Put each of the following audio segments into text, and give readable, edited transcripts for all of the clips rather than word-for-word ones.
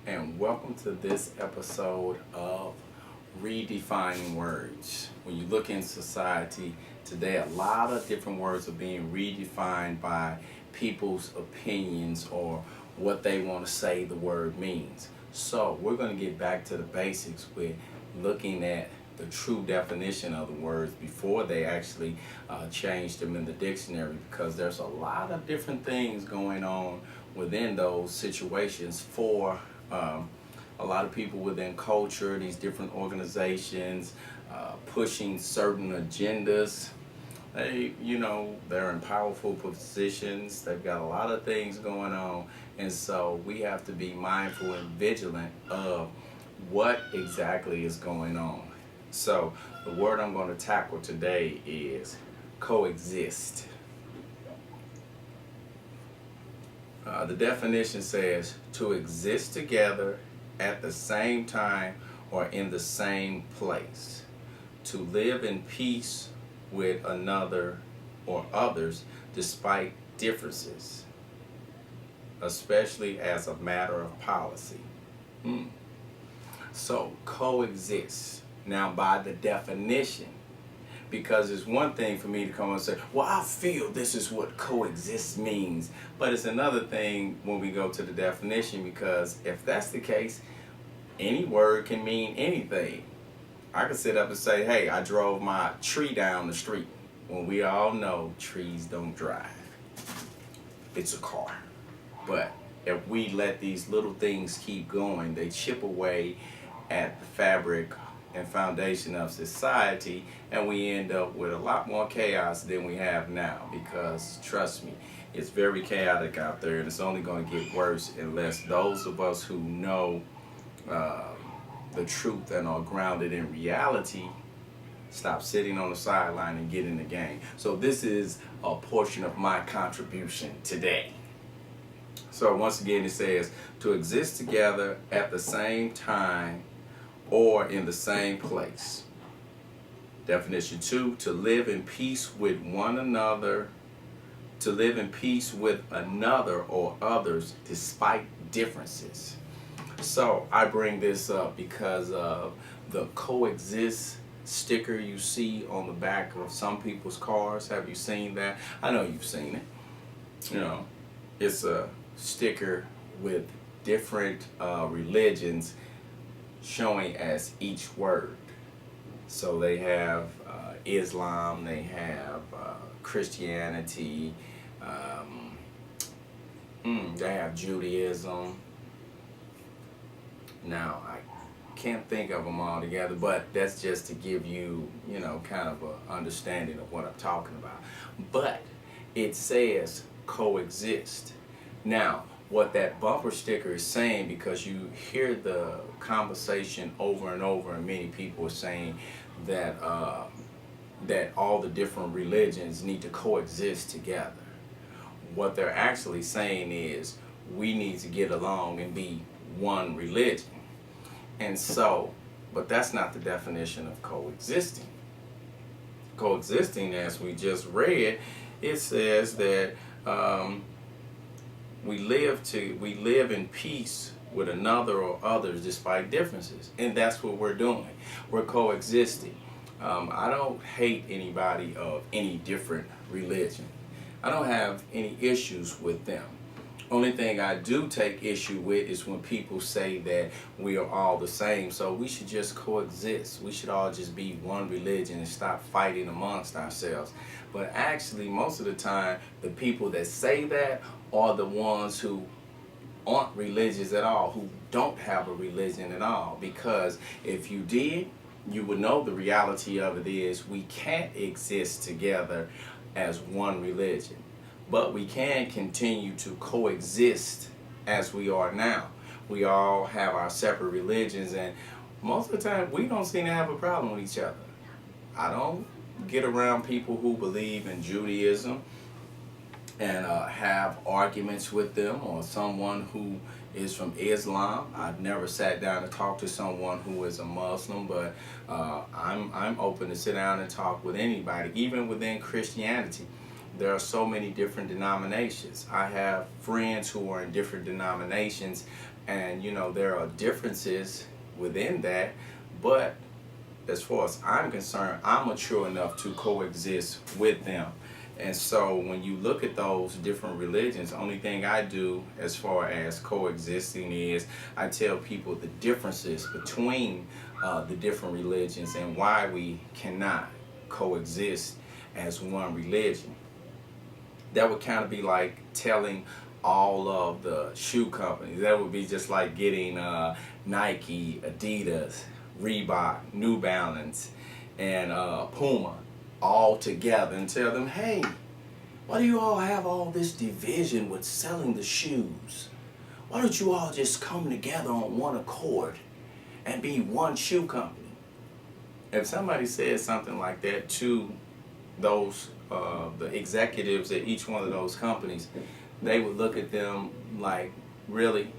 and welcome to this episode of Redefining Words. When you look in society today, a lot of different words are being redefined by people's opinions or what they want to say the word means. So we're going to get back to the basics with looking at the true definition of the words before they actually change them in the dictionary, because there's a lot of different things going on within those situations for a lot of people within culture, these different organizations pushing certain agendas. They're in powerful positions. They've got a lot of things going on, and so we have to be mindful and vigilant of what exactly is going on. So the word I'm going to tackle today is coexist. The definition says to exist together at the same time or in the same place, to live in peace with another or others despite differences, especially as a matter of policy. So coexist. Now, by the definition, because it's one thing for me to come and say, well, I feel this is what coexist means. But it's another thing when we go to the definition, because if that's the case, any word can mean anything. I could sit up and say, hey, I drove my tree down the street. When we all know trees don't drive. It's a car. But if we let these little things keep going, they chip away at the fabric and foundation of society, and we end up with a lot more chaos than we have now, because trust me, it's very chaotic out there, and it's only going to get worse unless those of us who know the truth and are grounded in reality stop sitting on the sideline and get in the game. So this is a portion of my contribution today. So once again, it says to exist together at the same time or in the same place. Definition 2, to live in peace with one another, to live in peace with another or others despite differences. So I bring this up because of the coexist sticker you see on the back of some people's cars. Have you seen that? I know you've seen it. It's a sticker with different religions showing as each word. So they have Islam, they have Christianity, they have Judaism. Now I can't think of them all together, but that's just to give you, kind of an understanding of what I'm talking about. But it says coexist. Now, what that bumper sticker is saying, because you hear the conversation over and over, and many people are saying that that all the different religions need to coexist together. What they're actually saying is we need to get along and be one religion. And so, but that's not the definition of coexisting. Coexisting, as we just read, it says that we live in peace with another or others despite differences, and that's what we're doing. We're coexisting. I don't hate anybody of any different religion. I don't have any issues with them. Only thing I do take issue with is when people say that we are all the same, so we should just coexist. We should all just be one religion and stop fighting amongst ourselves. But actually, most of the time, the people that say that are the ones who aren't religious at all, who don't have a religion at all. Because if you did, you would know the reality of it is we can't exist together as one religion. But we can continue to coexist as we are now. We all have our separate religions, and most of the time we don't seem to have a problem with each other. I don't get around people who believe in Judaism and have arguments with them, or someone who is from Islam. I've never sat down and talked to someone who is a Muslim, but I'm open to sit down and talk with anybody, even within Christianity. There are so many different denominations. I have friends who are in different denominations, And there are differences within that, but as far as I'm concerned, I'm mature enough to coexist with them. And so when you look at those different religions, the only thing I do as far as coexisting is I tell people the differences between the different religions and why we cannot coexist as one religion. That would kind of be like telling all of the shoe companies. That would be just like getting Nike, Adidas, Reebok, New Balance, and Puma all together and tell them, hey, why do you all have all this division with selling the shoes? Why don't you all just come together on one accord and be one shoe company? If somebody says something like that to those the executives at each one of those companies, they would look at them like, really?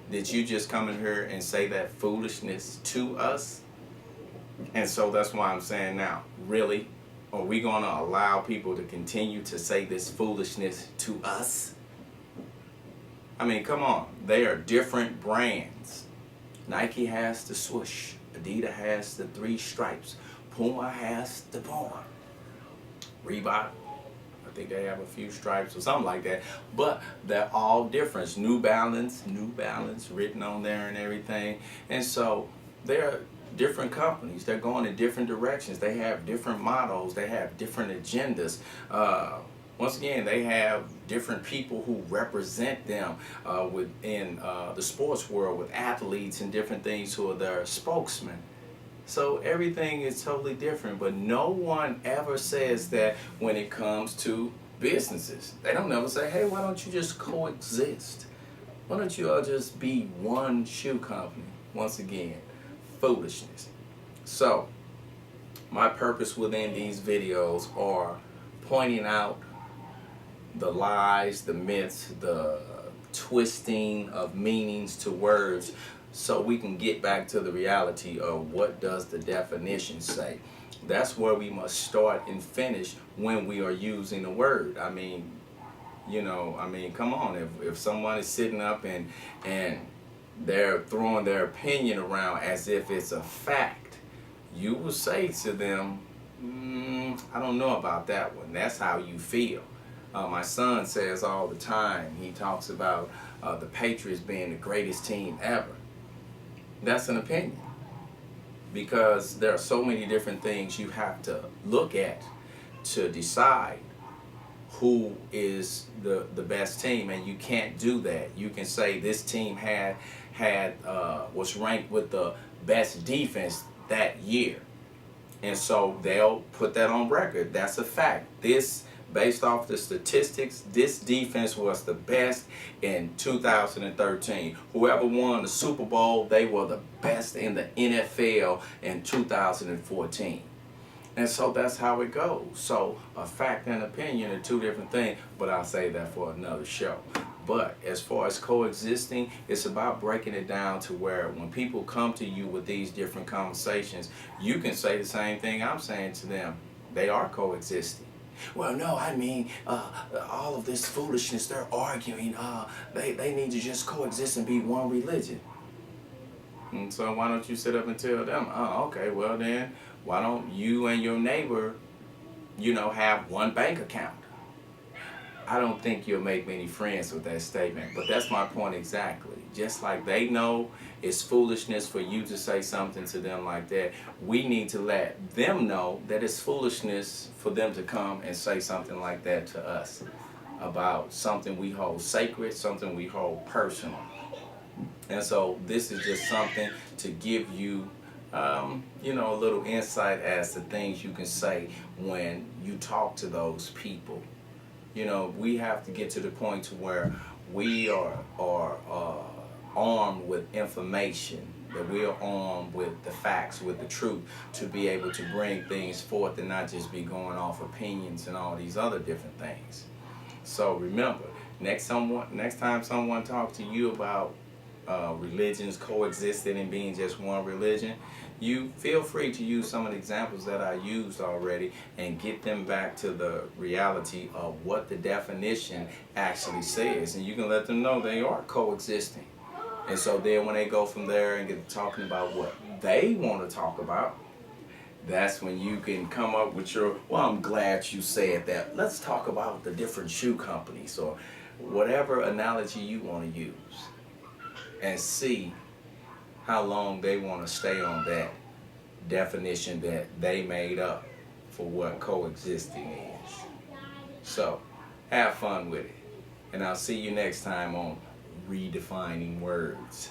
Did you just come in here and say that foolishness to us? And so that's why I'm saying now, really? Are we going to allow people to continue to say this foolishness to us? I mean, come on. They are different brands. Nike has the swoosh. Adidas has the 3 stripes. Puma has the Puma. Reebok, I think they have a few stripes or something like that. But they're all different. New Balance written on there and everything. And so they're different companies. They're going in different directions. They have different mottos. They have different agendas. Once again, they have different people who represent them within the sports world with athletes and different things who are their spokesmen. So everything is totally different, but no one ever says that when it comes to businesses. They don't ever say, hey, why don't you just coexist? Why don't you all just be one shoe company? Once again, foolishness. So my purpose within these videos are pointing out the lies, the myths, the twisting of meanings to words, so we can get back to the reality of what does the definition say. That's where we must start and finish when we are using the word. I mean, come on. If someone is sitting up and they're throwing their opinion around as if it's a fact, you will say to them, I don't know about that one. That's how you feel. My son says all the time, he talks about the Patriots being the greatest team ever. That's an opinion, because there are so many different things you have to look at to decide who is the best team, and you can't do that. You can say this team was ranked with the best defense that year, and so they'll put that on record. That's a fact. Based off the statistics, this defense was the best in 2013. Whoever won the Super Bowl, they were the best in the NFL in 2014. And so that's how it goes. So a fact and opinion are two different things, but I'll save that for another show. But as far as coexisting, it's about breaking it down to where when people come to you with these different conversations, you can say the same thing I'm saying to them. They are coexisting. Well, no, I mean, all of this foolishness, they're arguing, they need to just coexist and be one religion. And so why don't you sit up and tell them, okay, well then, why don't you and your neighbor, have one bank account? I don't think you'll make many friends with that statement, but that's my point exactly. Just like they know it's foolishness for you to say something to them like that, we need to let them know that it's foolishness for them to come and say something like that to us about something we hold sacred, something we hold personal. And so this is just something to give you a little insight as to things you can say when you talk to those people. We have to get to the point to where we are armed with information, that we are armed with the facts, with the truth, to be able to bring things forth and not just be going off opinions and all these other different things. So remember, next time someone talks to you about religions coexisting and being just one religion, you feel free to use some of the examples that I used already and get them back to the reality of what the definition actually says. And you can let them know they are coexisting. And so then when they go from there and get talking about what they want to talk about, that's when you can come up with your, well, I'm glad you said that. Let's talk about the different shoe companies or whatever analogy you want to use, and see how long they want to stay on that definition that they made up for what coexisting is. So have fun with it. And I'll see you next time on Redefining Words.